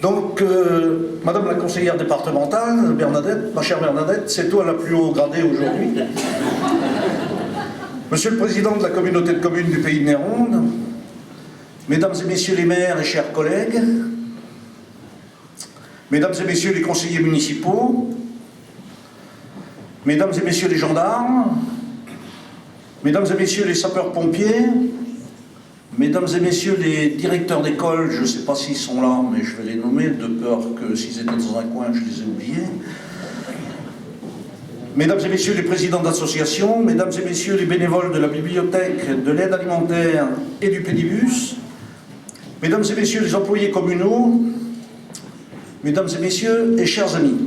Donc, Madame la conseillère départementale, Bernadette, ma chère Bernadette, c'est toi la plus haut gradée aujourd'hui. Monsieur le Président de la communauté de communes du Pays de Néronde, Mesdames et Messieurs les maires et chers collègues, Mesdames et Messieurs les conseillers municipaux, Mesdames et Messieurs les gendarmes, Mesdames et Messieurs les sapeurs-pompiers, Mesdames et Messieurs les directeurs d'école, je ne sais pas s'ils sont là, mais je vais les nommer, de peur que s'ils étaient dans un coin, je les ai oubliés. Mesdames et Messieurs les présidents d'associations, Mesdames et Messieurs les bénévoles de la bibliothèque, de l'aide alimentaire et du pédibus, Mesdames et Messieurs les employés communaux, Mesdames et Messieurs et chers amis,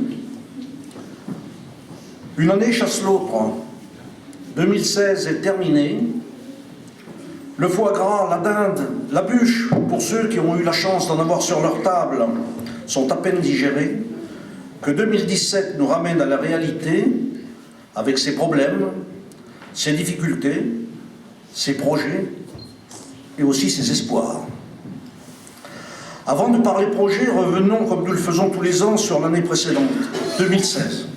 une année chasse l'autre. 2016 est terminée. Le foie gras, la dinde, la bûche, pour ceux qui ont eu la chance d'en avoir sur leur table, sont à peine digérés. Que 2017 nous ramène à la réalité, avec ses problèmes, ses difficultés, ses projets et aussi ses espoirs. Avant de parler projet, revenons, comme nous le faisons tous les ans, sur l'année précédente, 2016.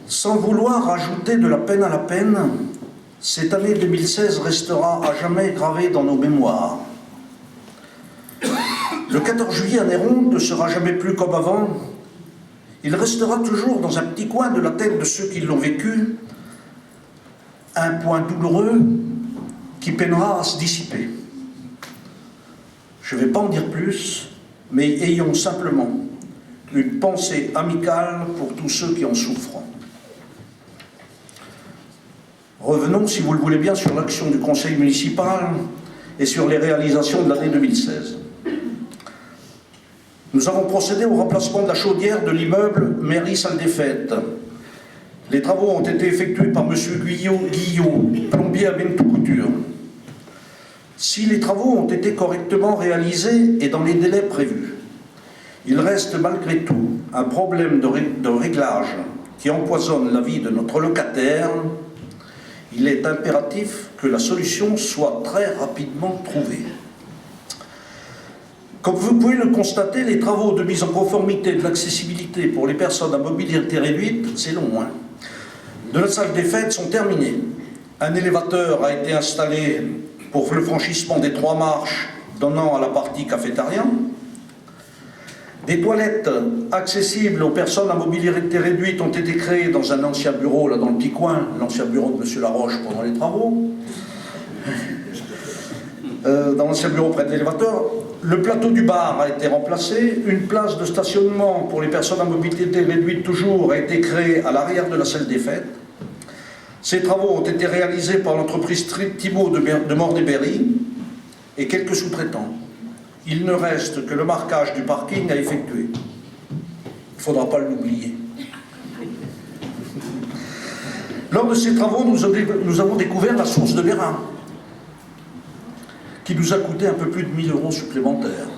Sans vouloir ajouter de la peine à la peine, cette année 2016 restera à jamais gravée dans nos mémoires. Le 14 juillet à Néronde ne sera jamais plus comme avant. Il restera toujours dans un petit coin de la tête de ceux qui l'ont vécu, un point douloureux qui peinera à se dissiper. Je ne vais pas en dire plus, mais ayons simplement une pensée amicale pour tous ceux qui en souffrent. Revenons, si vous le voulez bien, sur l'action du conseil municipal et sur les réalisations de l'année 2016. Nous avons procédé au remplacement de la chaudière de l'immeuble mairie-salle des fêtes. Les travaux ont été effectués par M. Guillot, plombier à Bentou Couture. Si les travaux ont été correctement réalisés et dans les délais prévus, il reste malgré tout un problème de réglage qui empoisonne la vie de notre locataire. Il est impératif que la solution soit très rapidement trouvée. Comme vous pouvez le constater, les travaux de mise en conformité de l'accessibilité pour les personnes à mobilité réduite, c'est long, de la salle des fêtes sont terminés. Un élévateur a été installé pour le franchissement des 3 marches donnant à la partie cafétéria. Des toilettes accessibles aux personnes à mobilité réduite ont été créées dans un ancien bureau, là dans le petit coin, l'ancien bureau de M. Laroche pendant les travaux. Dans l'ancien bureau près de l'élévateur, le plateau du bar a été remplacé, une place de stationnement pour les personnes à mobilité réduite toujours a été créée à l'arrière de la salle des fêtes. Ces travaux ont été réalisés par l'entreprise Thibault de Mordéberry et quelques sous-traitants. Il ne reste que le marquage du parking à effectuer. Il ne faudra pas l'oublier. Lors de ces travaux, nous avons découvert la source de l'airain, qui nous a coûté un peu plus de 1 000 € supplémentaires.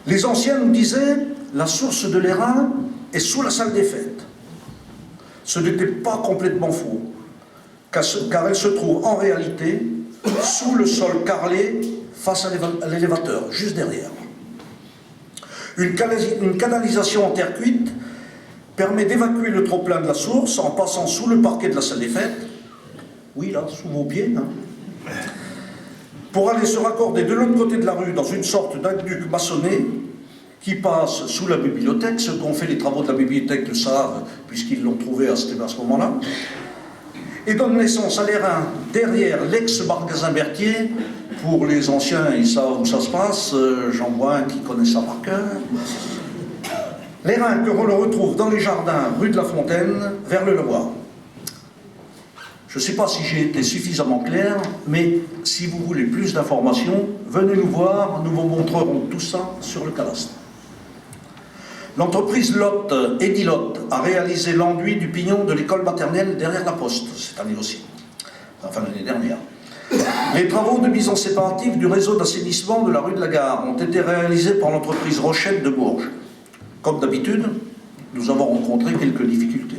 Les anciens nous disaient « la source de l'airain est sous la salle des fêtes ». Ce n'était pas complètement faux, car elle se trouve en réalité sous le sol carrelé face à l'élévateur, juste derrière. Une canalisation en terre cuite permet d'évacuer le trop-plein de la source en passant sous le parquet de la salle des fêtes, oui là, sous vos pieds, pour aller se raccorder de l'autre côté de la rue dans une sorte d'aqueduc maçonné qui passe sous la bibliothèque. Ceux qui ont fait les travaux de la bibliothèque le savent, puisqu'ils l'ont trouvé à ce moment-là, et donne naissance à l'airain derrière l'ex-magasin Berthier. Pour les anciens, ils savent où ça se passe, j'en vois un qui connaît ça par cœur. L'airain que l'on le retrouve dans les jardins rue de la Fontaine, vers le Loir. Je ne sais pas si j'ai été suffisamment clair, mais si vous voulez plus d'informations, venez nous voir, nous vous montrerons tout ça sur le cadastre. L'entreprise Lotte, Edilotte, a réalisé l'enduit du pignon de l'école maternelle derrière la Poste, cette année aussi, enfin l'année dernière. Les travaux de mise en séparatif du réseau d'assainissement de la rue de la Gare ont été réalisés par l'entreprise Rochette de Bourges. Comme d'habitude, nous avons rencontré quelques difficultés.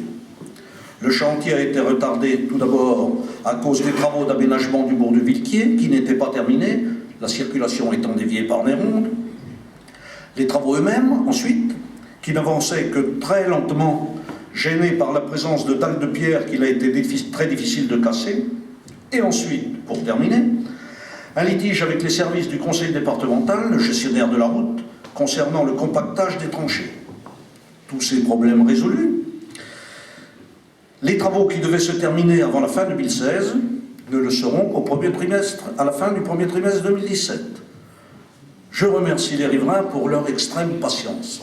Le chantier a été retardé tout d'abord à cause des travaux d'aménagement du bourg de Villequier qui n'étaient pas terminés. la circulation étant déviée par des rondes. Les travaux eux-mêmes, ensuite, qui n'avançaient que très lentement, gênés par la présence de dalles de pierre qu'il a été très difficile de casser. Et ensuite, pour terminer, un litige avec les services du conseil départemental, le gestionnaire de la route, concernant le compactage des tranchées. Tous ces problèmes résolus, les travaux qui devaient se terminer avant la fin 2016 ne le seront qu'au premier trimestre, à la fin du premier trimestre 2017. Je remercie les riverains pour leur extrême patience.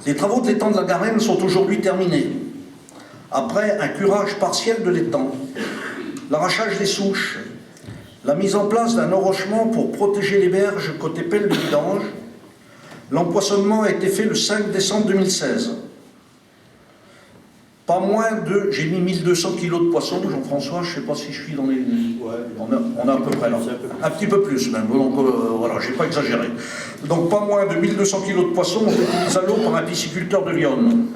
Les travaux de l'étang de la Garenne sont aujourd'hui terminés, après un curage partiel de l'étang, l'arrachage des souches, la mise en place d'un enrochement pour protéger les berges côté pelle de vidange. L'empoisonnement a été fait le 5 décembre 2016. Pas moins de... J'ai mis 1200 kilos de poissons, Jean-François, je ne sais pas si je suis dans les... Ouais, on a à peu près là. Un petit peu plus même, donc voilà, je n'ai pas exagéré. Donc pas moins de 1200 kilos de poissons ont été mis à l'eau par un pisciculteur de Lyon.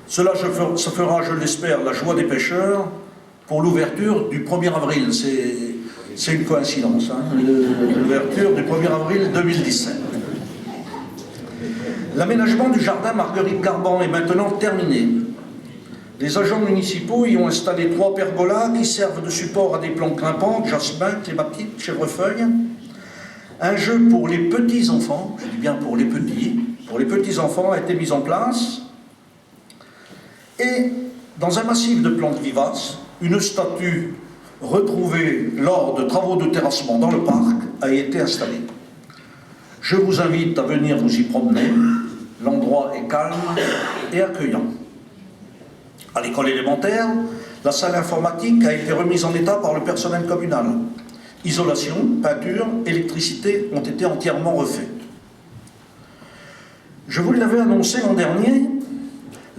Cela ça fera, je l'espère, la joie des pêcheurs pour l'ouverture du 1er avril. C'est une coïncidence, hein, l'ouverture du 1er avril 2017. L'aménagement du jardin Marguerite Garban est maintenant terminé. Les agents municipaux y ont installé 3 pergolas qui servent de support à des plantes grimpantes, jasmin, clématite, chèvrefeuille. Un jeu pour les petits-enfants, je dis bien pour les petits-enfants a été mis en place. Et dans un massif de plantes vivaces, une statue retrouvée lors de travaux de terrassement dans le parc a été installée. Je vous invite à venir vous y promener. L'endroit est calme et accueillant. À l'école élémentaire, la salle informatique a été remise en état par le personnel communal. Isolation, peinture, électricité ont été entièrement refaites. Je vous l'avais annoncé l'an dernier,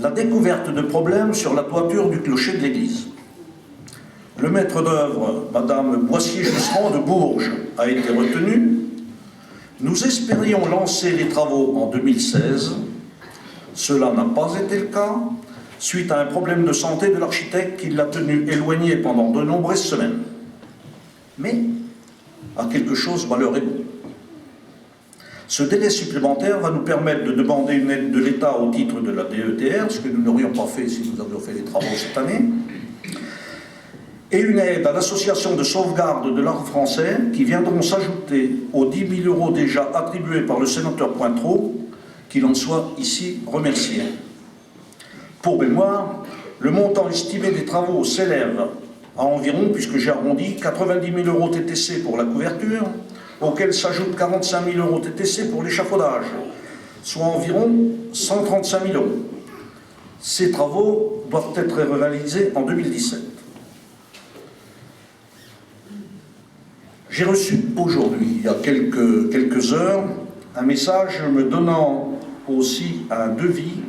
la découverte de problèmes sur la toiture du clocher de l'église. Le maître d'œuvre, Madame Boissier-Jusserand de Bourges, a été retenu. Nous espérions lancer les travaux en 2016. Cela n'a pas été le cas, suite à un problème de santé de l'architecte qui l'a tenu éloigné pendant de nombreuses semaines. Mais, à quelque chose, malheur est bon. Ce délai supplémentaire va nous permettre de demander une aide de l'État au titre de la DETR, ce que nous n'aurions pas fait si nous avions fait les travaux cette année, et une aide à l'association de sauvegarde de l'art français qui viendront s'ajouter aux 10 000 € déjà attribués par le sénateur Pointreau, qu'il en soit ici remercié. Pour mémoire, le montant estimé des travaux s'élève à environ, puisque j'ai arrondi, 90 000 € TTC pour la couverture, auxquels s'ajoutent 45 000 € TTC pour l'échafaudage, soit environ 135 000 €. Ces travaux doivent être réalisés en 2017. J'ai reçu aujourd'hui, il y a quelques heures, un message me donnant aussi un devis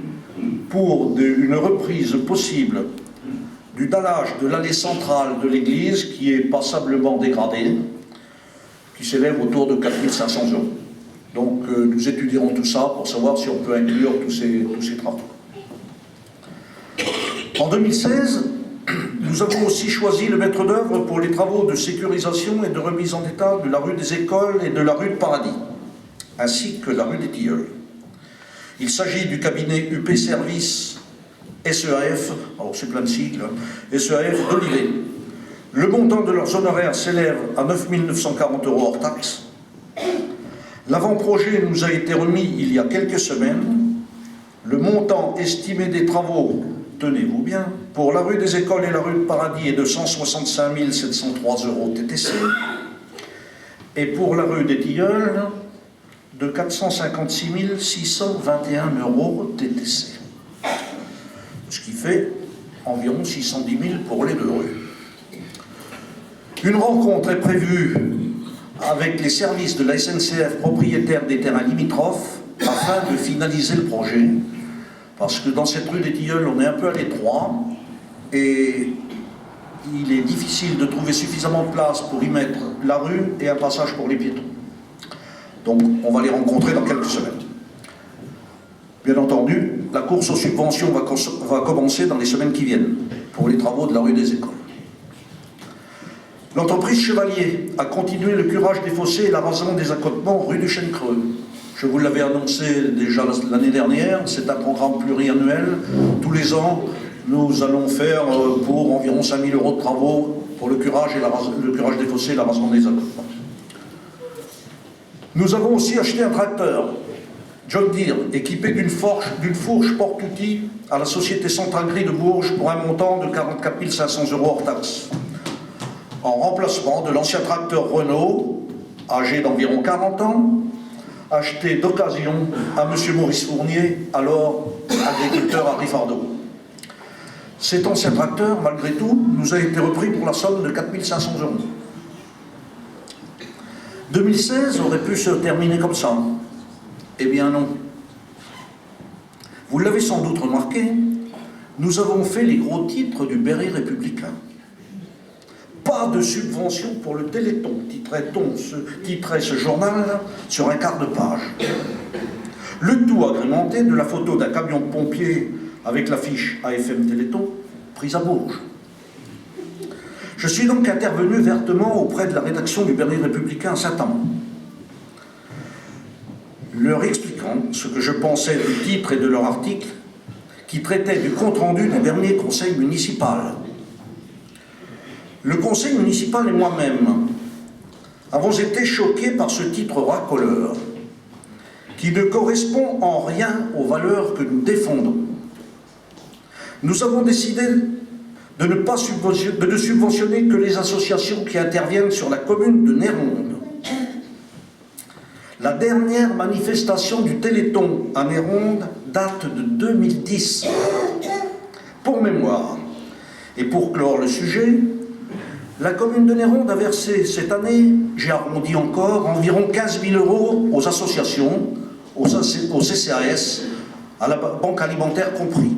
pour une reprise possible du dallage de l'allée centrale de l'église qui est passablement dégradée, qui s'élève autour de 4 500 €. Donc nous étudierons tout ça pour savoir si on peut inclure tous ces travaux. En 2016, nous avons aussi choisi le maître d'œuvre pour les travaux de sécurisation et de remise en état de la rue des Écoles et de la rue de Paradis, ainsi que la rue des Tilleuls. Il s'agit du cabinet UP Service SEAF, alors c'est plein de sigles, SEAF d'Olivet. Le montant de leurs honoraires s'élève à 9 940 € hors taxes. L'avant-projet nous a été remis il y a quelques semaines. Le montant estimé des travaux, tenez-vous bien, pour la rue des Écoles et la rue de Paradis est de 165 703 € TTC, et pour la rue des Tilleuls, de 456 621 € TTC. Ce qui fait environ 610 000 pour les deux rues. Une rencontre est prévue avec les services de la SNCF propriétaires des terrains limitrophes afin de finaliser le projet. Parce que dans cette rue des Tilleuls, on est un peu à l'étroit et il est difficile de trouver suffisamment de place pour y mettre la rue et un passage pour les piétons. Donc on va les rencontrer dans quelques semaines. Bien entendu, la course aux subventions va commencer dans les semaines qui viennent pour les travaux de la rue des Écoles. L'entreprise Chevalier a continué le curage des fossés et l'arasement des accotements rue du Chêne-Creux. Je vous l'avais annoncé déjà l'année dernière, c'est un programme pluriannuel. Tous les ans, nous allons faire pour environ 5 000 € de travaux pour le curage des fossés et l'arasement des accotements. Nous avons aussi acheté un tracteur John Deere, équipé d'une fourche porte-outils à la société Centrale Gris de Bourges pour un montant de 44 500 € hors taxe, en remplacement de l'ancien tracteur Renault, âgé d'environ 40 ans, acheté d'occasion à M. Maurice Fournier, alors agriculteur à Riffardeau. Cet ancien tracteur, malgré tout, nous a été repris pour la somme de 4 500 €. 2016 aurait pu se terminer comme ça. Eh bien non. Vous l'avez sans doute remarqué, nous avons fait les gros titres du Berry républicain. Pas de subvention pour le Téléthon, titrait ce journal sur un quart de page. Le tout agrémenté de la photo d'un camion de pompiers avec l'affiche AFM Téléthon, prise à Bourges. Je suis donc intervenu vertement auprès de la rédaction du Berry républicain à Saint-Amand, leur expliquant ce que je pensais du titre et de leur article qui traitait du compte-rendu du dernier conseil municipal. Le conseil municipal et moi-même avons été choqués par ce titre racoleur qui ne correspond en rien aux valeurs que nous défendons. Nous avons décidé de ne subventionner que les associations qui interviennent sur la commune de Néronde. La dernière manifestation du Téléthon à Néronde date de 2010. Pour mémoire, et pour clore le sujet, la commune de Néronde a versé cette année, j'ai arrondi encore, environ 15 000 € aux associations, au CCAS, à la Banque alimentaire compris.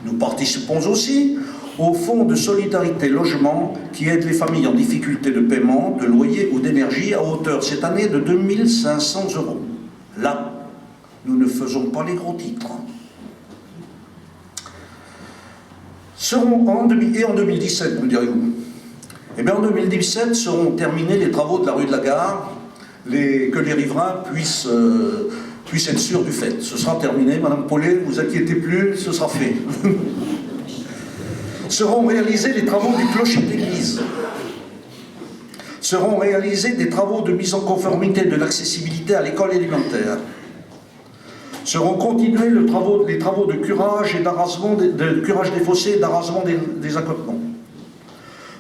Nous participons aussi au Fonds de solidarité logement qui aide les familles en difficulté de paiement, de loyer ou d'énergie à hauteur cette année de 2 500 €. Là, nous ne faisons pas les gros titres. Et en 2017, me direz-vous? Eh bien, en 2017 seront terminés les travaux de la rue de la Gare, que les riverains puissent être sûrs du fait. Ce sera terminé, Madame Paulet, ne vous inquiétez plus, ce sera fait. Seront réalisés les travaux du clocher d'église. Seront réalisés des travaux de mise en conformité de l'accessibilité à l'école élémentaire. Seront continués les travaux de curage et d'arasement curage des fossés et d'arasement des accotements.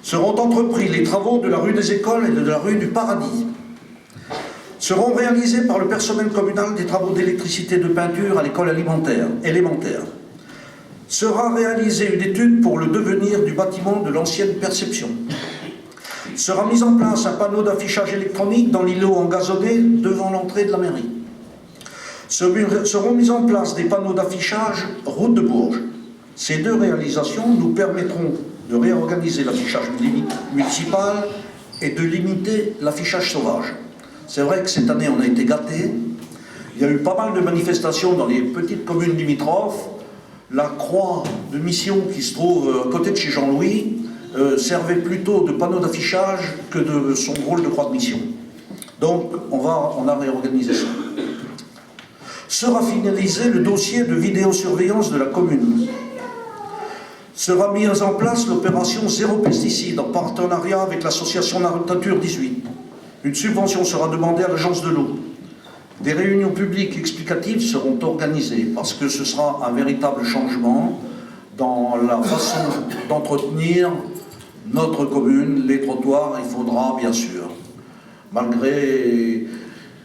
Seront entrepris les travaux de la rue des Écoles et de la rue du Paradis. Seront réalisés par le personnel communal des travaux d'électricité et de peinture à l'école élémentaire. Sera réalisée une étude pour le devenir du bâtiment de l'ancienne perception. Sera mis en place un panneau d'affichage électronique dans l'îlot engazonné devant l'entrée de la mairie. Seront mis en place des panneaux d'affichage route de Bourges. Ces deux réalisations nous permettront de réorganiser l'affichage municipal et de limiter l'affichage sauvage. C'est vrai que cette année on a été gâtés. Il y a eu pas mal de manifestations dans les petites communes limitrophes. La croix de mission qui se trouve à côté de chez Jean-Louis servait plutôt de panneau d'affichage que de son rôle de croix de mission. Donc on a réorganisé ça. Sera finalisé le dossier de vidéosurveillance de la commune. Sera mise en place l'opération Zéro pesticide en partenariat avec l'association Nature 18. Une subvention sera demandée à l'agence de l'eau. Des réunions publiques explicatives seront organisées parce que ce sera un véritable changement dans la façon d'entretenir notre commune. Les trottoirs, il faudra bien sûr, malgré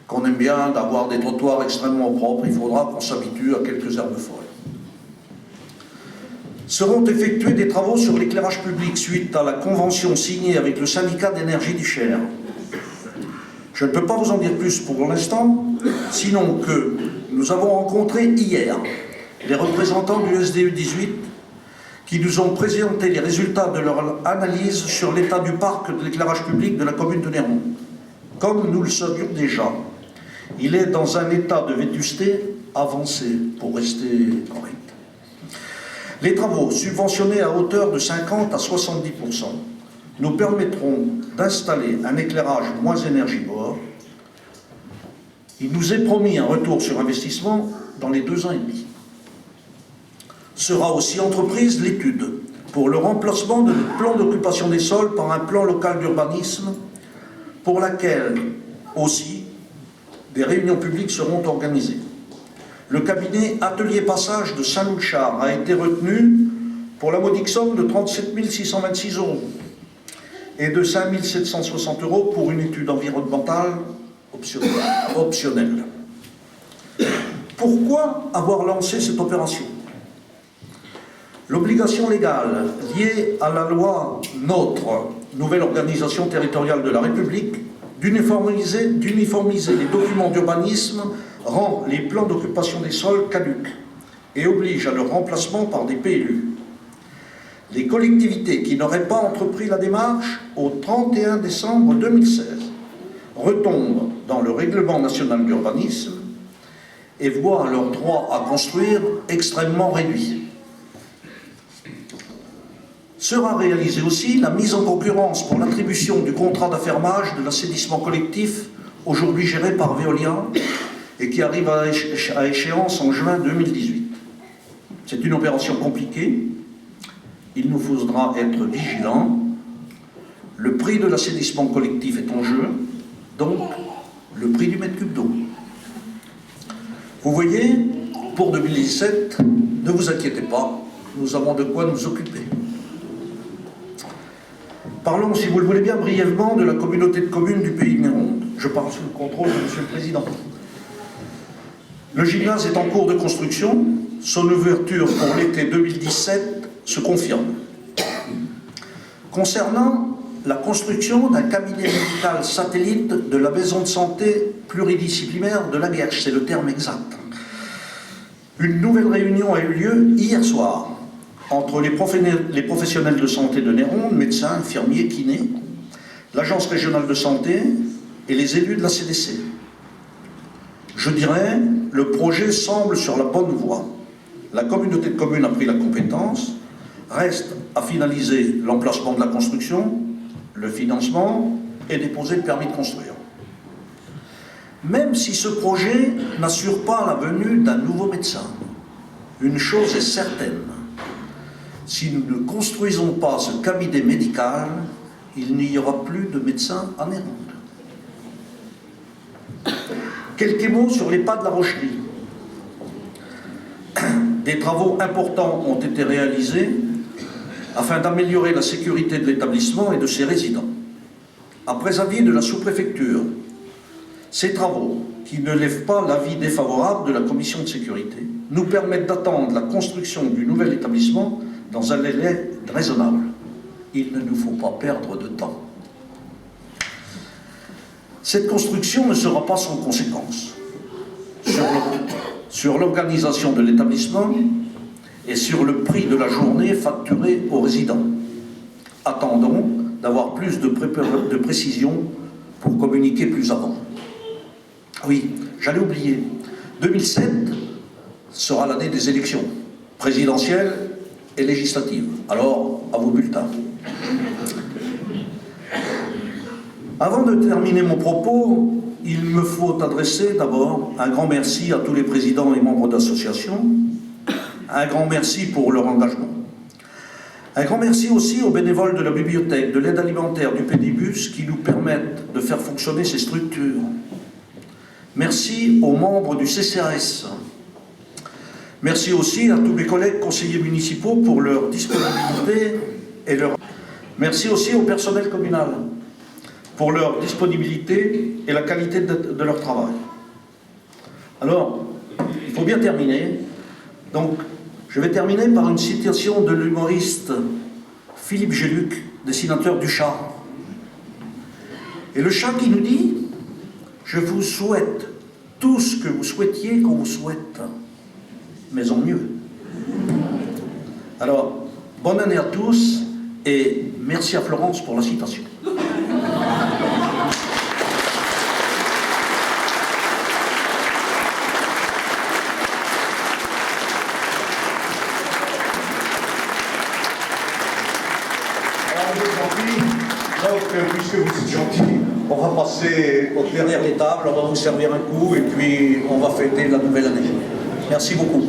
qu'on aime bien d'avoir des trottoirs extrêmement propres, il faudra qu'on s'habitue à quelques herbes folles. Seront effectués des travaux sur l'éclairage public suite à la convention signée avec le syndicat d'énergie du Cher. Je ne peux pas vous en dire plus pour l'instant, sinon que nous avons rencontré hier les représentants du SDE 18 qui nous ont présenté les résultats de leur analyse sur l'état du parc de l'éclairage public de la commune de Néronde. Comme nous le savions déjà, il est dans un état de vétusté avancé, pour rester correct. Les travaux, subventionnés à hauteur de 50 à 70%, nous permettront d'installer un éclairage moins énergivore. Il nous est promis un retour sur investissement dans les 2 ans et demi. Sera aussi entreprise l'étude pour le remplacement de notre plan d'occupation des sols par un plan local d'urbanisme, pour laquelle aussi des réunions publiques seront organisées. Le cabinet Atelier Passage de Saint-Loup-de-Char a été retenu pour la modique somme de 37 626 € et de 5 760 € pour une étude environnementale optionnelle. Pourquoi avoir lancé cette opération? L'obligation légale liée à la loi NOTRe, nouvelle organisation territoriale de la République, d'uniformiser les documents d'urbanisme rend les plans d'occupation des sols caducs et oblige à leur remplacement par des PLU. Les collectivités qui n'auraient pas entrepris la démarche au 31 décembre 2016 retombent dans le règlement national d'urbanisme et voient leur droit à construire extrêmement réduit. Sera réalisée aussi la mise en concurrence pour l'attribution du contrat d'affermage de l'assainissement collectif, aujourd'hui géré par Veolia, et qui arrive à échéance en juin 2018. C'est une opération compliquée. Il nous faudra être vigilants. Le prix de l'assainissement collectif est en jeu, donc le prix du mètre cube d'eau. Vous voyez, pour 2017, ne vous inquiétez pas, nous avons de quoi nous occuper. Parlons, si vous le voulez bien, brièvement de la communauté de communes du Pays de Néronde. Je parle sous le contrôle de Monsieur le Président. Le gymnase est en cours de construction. Son ouverture pour l'été 2017 se confirme. Concernant la construction d'un cabinet médical satellite de la maison de santé pluridisciplinaire de la Guerche, c'est le terme exact. Une nouvelle réunion a eu lieu hier soir entre les professionnels de santé de Néronde, médecins, infirmiers, kinés, l'agence régionale de santé et les élus de la CDC. Je dirais, le projet semble sur la bonne voie. La communauté de communes a pris la compétence, reste à finaliser l'emplacement de la construction, le financement et déposer le permis de construire. Même si ce projet n'assure pas la venue d'un nouveau médecin, une chose est certaine, si nous ne construisons pas ce cabinet médical, il n'y aura plus de médecins à Néronde. Quelques mots sur les pas de la Rocherie. Des travaux importants ont été réalisés afin d'améliorer la sécurité de l'établissement et de ses résidents. Après avis de la sous-préfecture, ces travaux, qui ne lèvent pas l'avis défavorable de la commission de sécurité, nous permettent d'attendre la construction du nouvel établissement dans un délai raisonnable. Il ne nous faut pas perdre de temps. Cette construction ne sera pas sans conséquences sur l'organisation de l'établissement et sur le prix de la journée facturée aux résidents. Attendons d'avoir plus de précision pour communiquer plus avant. Oui, j'allais oublier. 2007 sera l'année des élections présidentielles et législatives. Alors, à vos bulletins. Avant de terminer mon propos, il me faut adresser d'abord un grand merci à tous les présidents et membres d'associations, un grand merci pour leur engagement. Un grand merci aussi aux bénévoles de la bibliothèque, de l'aide alimentaire, du Pédibus qui nous permettent de faire fonctionner ces structures. Merci aux membres du CCAS. Merci aussi à tous mes collègues conseillers municipaux pour leur disponibilité et leur... Merci aussi au personnel communal pour leur disponibilité et la qualité de leur travail. Alors, il faut bien terminer. Donc, je vais terminer par une citation de l'humoriste Philippe Géluc, dessinateur du chat. Et le chat qui nous dit « Je vous souhaite tout ce que vous souhaitiez qu'on vous souhaite, mais en mieux. » Alors, bonne année à tous et merci à Florence pour la citation. Alors, je vous en prie. passer au Derrière les tables, on va vous servir un coup et puis on va fêter la nouvelle année. Merci beaucoup.